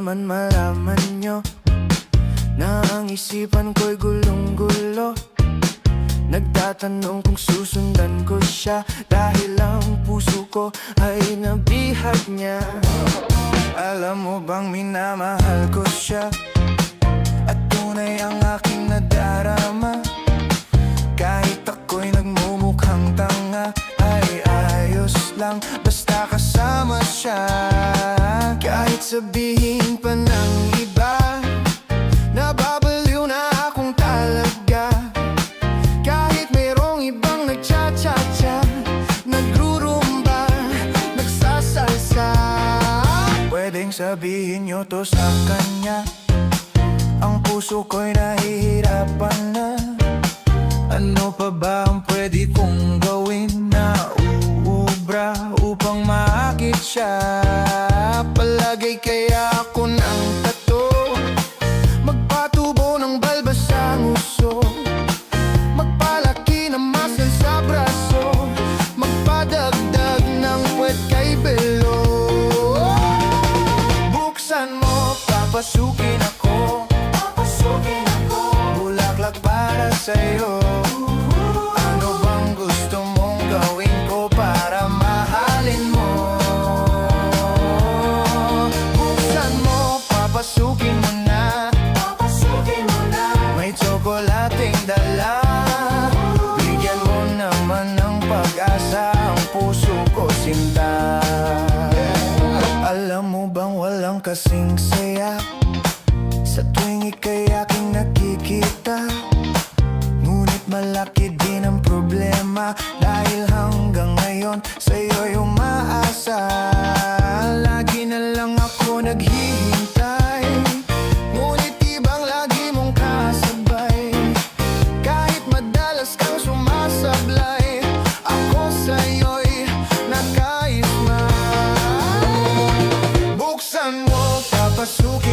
naman malaman nyo na ang isipan ko'y gulong-gulo. Nagtatanong kung susundan ko siya dahil ang puso ko ay nabihag niya. Alam mo bang minamahal ko siya at tunay ang aking nadarama. Kahit ako'y nagmumukhang tanga ay ayos lang basta kasama siya. Kahit sabihin pa ng iba nababaliw na akong talaga. Kahit mayroong ibang nagcha-cha-cha, nagrurumba, nagsasalsa, pwedeng sabihin nyo to sa kanya. Ang puso ko'y nahihirapan na. Ano pa ba ang pwede kong gawin na uubra upang maakit siya? Palagay kaya ako ng tato, magpatubo ng balbas sa nguso, magpalaki ng muscle sa braso, magpadagdag ng puwet kay belo. Buksan mo, papasukin ako, bulaklak para sa'yo. Ano bang gusto mong gawin ko para mahalin mo? Buksan mo, papasukin mo na, may tsokolating dala. Bigyan mo naman ng pag-asa ang puso ko, sinta. Alam mo bang walang kasing saya sa tuwing ika'y aking nakikita? Ngunit malaki din ang problema dahil hanggang ngayon sa'yo'y umaasa. Lagi na lang ako naghihintay, ngunit ibang lagi mong kasabay. Kahit madalas kang sumasablay, ako sa'yo'y nakaisma. Buksan mo, papasukin